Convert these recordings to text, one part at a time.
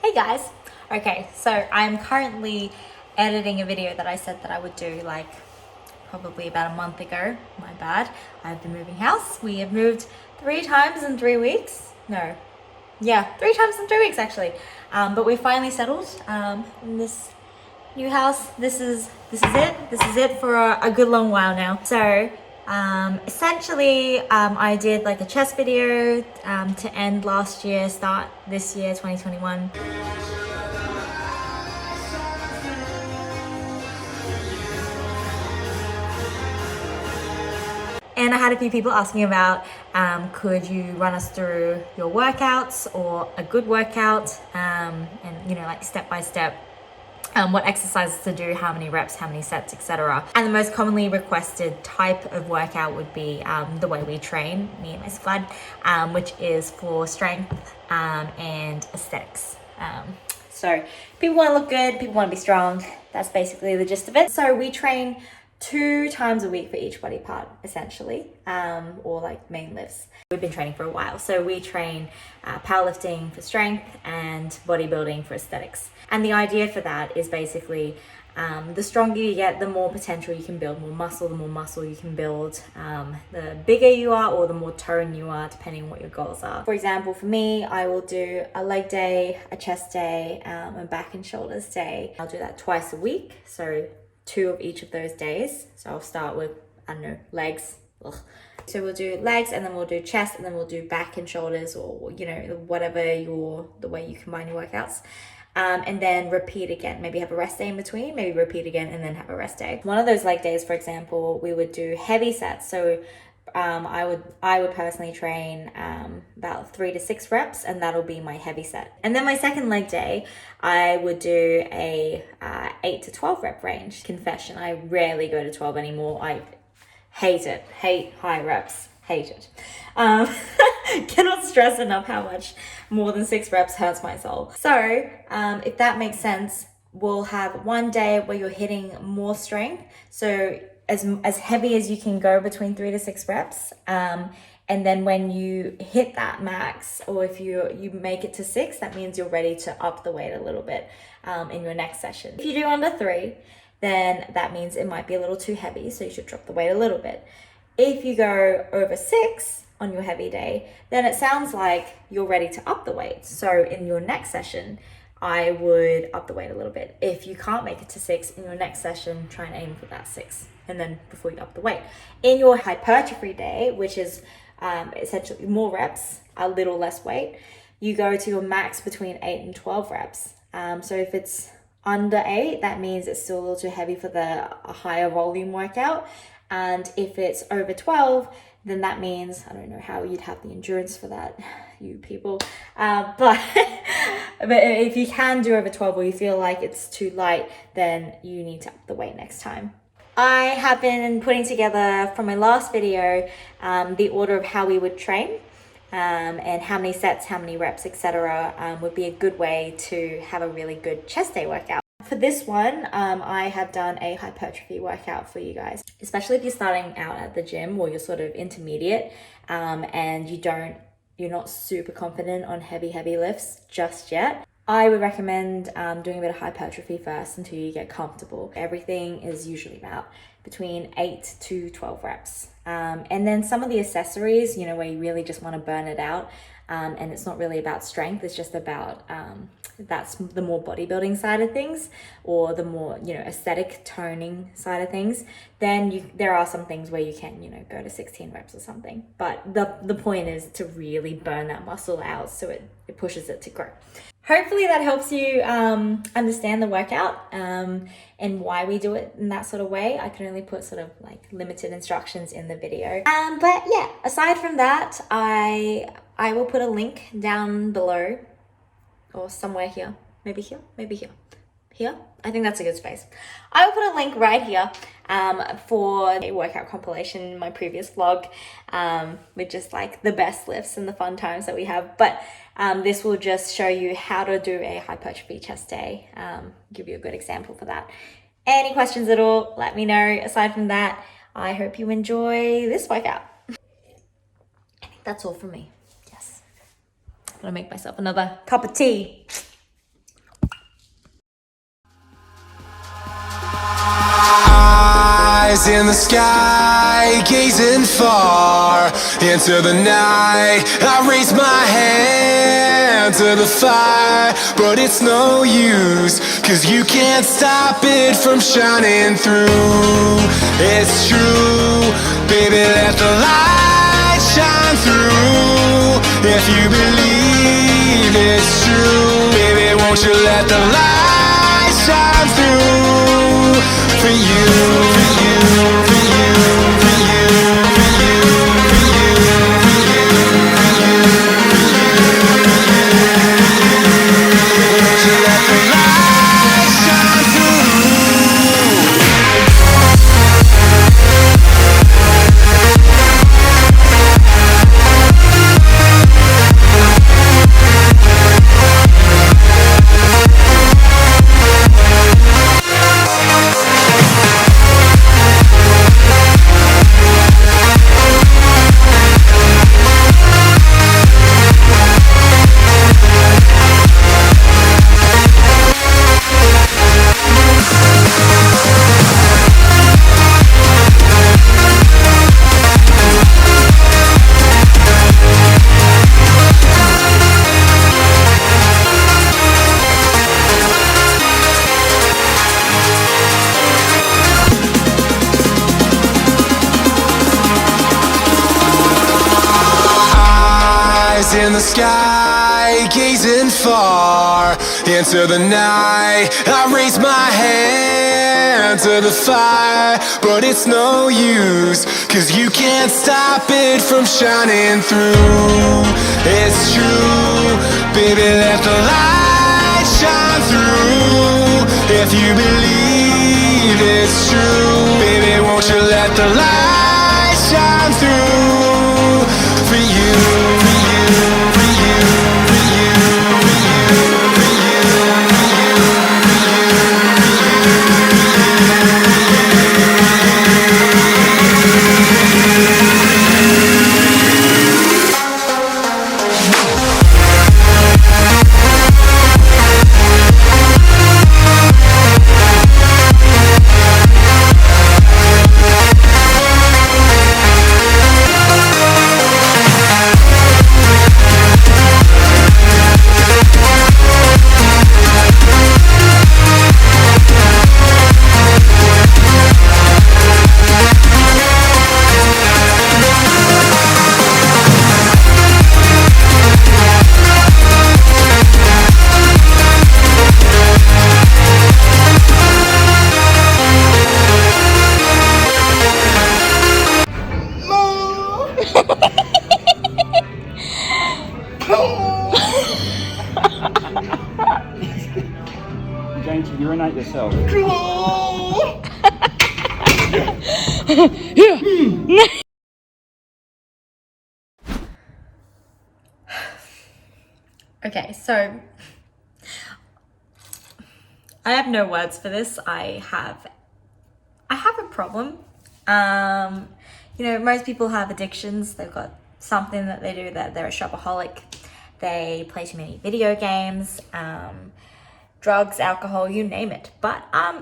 Hey guys. Okay, so I'm currently editing a video that I said that I would do like probably about a month ago. My bad. I've been moving house. We have moved 3 times in 3 weeks. No. Yeah, 3 times in 3 weeks actually. But we finally settled in this new house. This is it. This is it for a good long while now. So essentially I did like a chest video to end last year, start this year, 2021. And I had a few people asking about, could you run us through your workouts or a good workout, and you know, like step by step, what exercises to do, how many reps, how many sets, etc. And the most commonly requested type of workout would be the way we train, me and my squad, which is for strength and aesthetics. So people want to look good, people want to be strong. That's basically the gist of it. So we train 2 times a week for each body part, essentially, or like main lifts. We've been training for a while, so we train powerlifting for strength and bodybuilding for aesthetics. And the idea for that is basically the stronger you get, the more potential you can build, more muscle, the more muscle you can build, the bigger you are or the more tone you are, depending on what your goals are. For example, for me, I will do a leg day, a chest day, a back and shoulders day. I'll do that twice a week, so 2 of each of those days. So I'll start with, I don't know, legs. Ugh. So we'll do legs, and then we'll do chest, and then we'll do back and shoulders, or you know, whatever the way you combine your workouts. And then repeat again. Maybe have a rest day in between, maybe repeat again and then have a rest day. One of those leg days, for example, we would do heavy sets. So I would personally train about 3 to 6 reps, and that'll be my heavy set. And then my second leg day, I would do a 8 to 12 rep range. Confession, I rarely go to 12 anymore. I hate it. Hate high reps. Hate it. Cannot stress enough how much more than 6 reps hurts my soul. So if that makes sense, we'll have one day where you're hitting more strength. So as heavy as you can go between 3 to 6 reps. And then when you hit that max, or if you make it to 6, that means you're ready to up the weight a little bit in your next session. If you do under 3, then that means it might be a little too heavy, so you should drop the weight a little bit. If you go over 6 on your heavy day, then it sounds like you're ready to up the weight. So in your next session, I would up the weight a little bit. If you can't make it to 6 in your next session, try and aim for that 6, and then before you up the weight. In your hypertrophy day, which is essentially more reps, a little less weight, you go to your max between 8 and 12 reps. So if it's under 8, that means it's still a little too heavy for the higher volume workout. And if it's over 12, then that means, I don't know how you'd have the endurance for that, you people. But if you can do over 12, or you feel like it's too light, then you need to up the weight next time. I have been putting together from my last video the order of how we would train, and how many sets, how many reps, etc. Would be a good way to have a really good chest day workout. For this one, I have done a hypertrophy workout for you guys, especially if you're starting out at the gym, or you're sort of intermediate, and you're not super confident on heavy lifts just yet. I would recommend doing a bit of hypertrophy first until you get comfortable. Everything is usually about between 8 to 12 reps. And then some of the accessories, you know, where you really just want to burn it out, and it's not really about strength, it's just about that's the more bodybuilding side of things, or the more, you know, aesthetic toning side of things. Then there are some things where you can, you know, go to 16 reps or something. But the point is to really burn that muscle out, so it pushes it to grow. Hopefully that helps you understand the workout and why we do it in that sort of way. I can only put sort of like limited instructions in the video. But yeah, aside from that, I will put a link down below, or somewhere here, maybe here, maybe here. Here? I think that's a good space. I will put a link right here for a workout compilation in my previous vlog, with just like the best lifts and the fun times that we have. But this will just show you how to do a hypertrophy chest day, give you a good example for that. Any questions at all, let me know. Aside from that, I hope you enjoy this workout. I think that's all from me. Yes. I'm gonna make myself another cup of tea. in the sky, gazing far into the night. I raise my hand to the fire, but it's no use, 'cause you can't stop it from shining through. It's true, baby, let the light shine through. If you believe it's true, baby, won't you let the light shine through for you, for you, for you, for you, for you, for you, for you, for you, won't you let the light shine through? In the sky, gazing far into the night. I raise my hand to the fire, but it's no use, 'cause you can't stop it from shining through. It's true, baby, let the light shine through. If you believe it's true, baby, won't you let the light shine through for you, for you, for you, for you, for you, for you, for you, You're going to urinate yourself. Okay, so I have no words for this. I have a problem. You know, most people have addictions. They've got something that they do, that they're a shopaholic. They play too many video games, drugs, alcohol, you name it. But I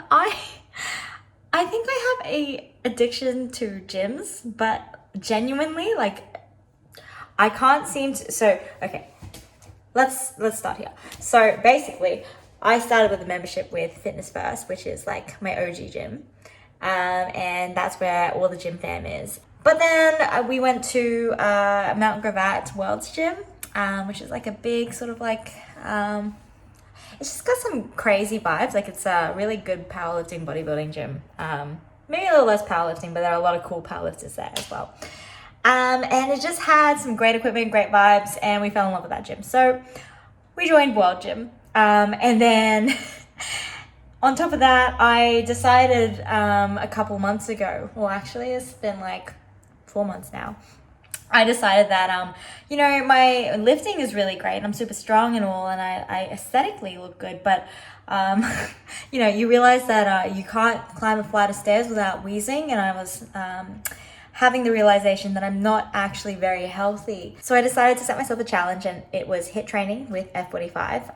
think I have a addiction to gyms, but genuinely, like, I can't seem to. So okay, let's start here. So basically, I started with a membership with Fitness First, which is like my OG gym, and that's where all the gym fam is. But then we went to Mount Gravatt World's Gym, which is like a big sort of like, it's just got some crazy vibes. Like, it's a really good powerlifting, bodybuilding gym. Maybe a little less powerlifting, but there are a lot of cool powerlifters there as well. And it just had some great equipment, great vibes, and we fell in love with that gym. So we joined World Gym. And then on top of that, I decided a couple months ago, well, actually it's been like 4 months now, I decided that, you know, my lifting is really great and I'm super strong and all, and I aesthetically look good, but, you know, you realize that you can't climb a flight of stairs without wheezing, and I was having the realization that I'm not actually very healthy. So I decided to set myself a challenge, and it was HIIT training with F45,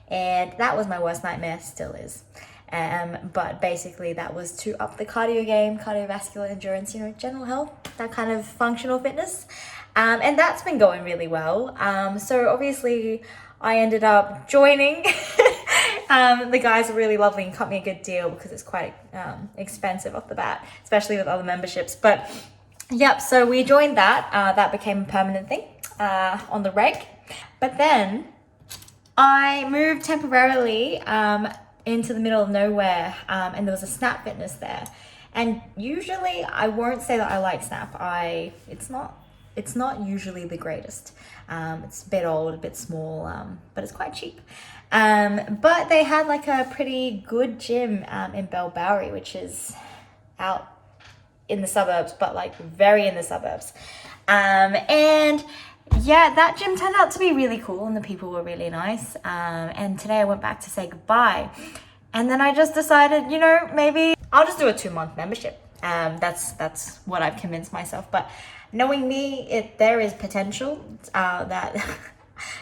and that was my worst nightmare, still is. But basically that was to up the cardio game, cardiovascular endurance, you know, general health, that kind of functional fitness. And that's been going really well. So obviously I ended up joining. The guys were really lovely and cut me a good deal because it's quite expensive off the bat, especially with other memberships. But yep, so we joined that. That became a permanent thing on the reg. But then I moved temporarily into the middle of nowhere, and there was a Snap Fitness there. And usually I won't say that I like Snap. It's not usually the greatest. It's a bit old, a bit small, but it's quite cheap. But they had like a pretty good gym in Barbell, which is out in the suburbs, but like very in the suburbs. And yeah, that gym turned out to be really cool and the people were really nice. And today I went back to say goodbye. And then I just decided, you know, maybe I'll just do a 2-month membership. That's what I've convinced myself. But knowing me, there is potential that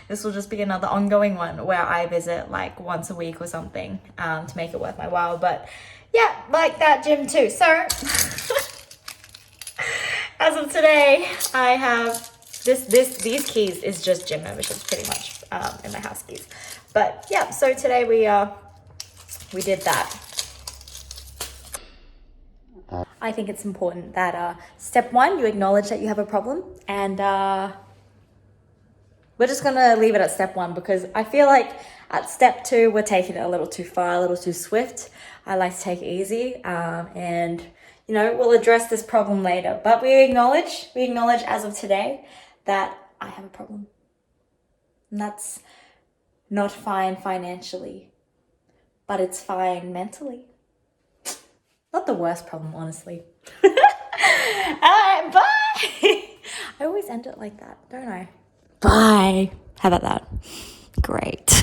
this will just be another ongoing one where I visit like once a week or something to make it worth my while. But yeah, like that gym too. So as of today, I have these keys is just gym memberships pretty much in my house keys. But yeah, so today we did that. I think it's important that step 1, you acknowledge that you have a problem, and we're just gonna leave it at step 1 because I feel like at step 2 we're taking it a little too far, a little too swift. I like to take it easy, and you know, we'll address this problem later. But we acknowledge as of today that I have a problem, and that's not fine financially, but it's fine mentally. Not the worst problem, honestly. Alright, bye! I always end it like that, don't I? Bye. How about that? Great.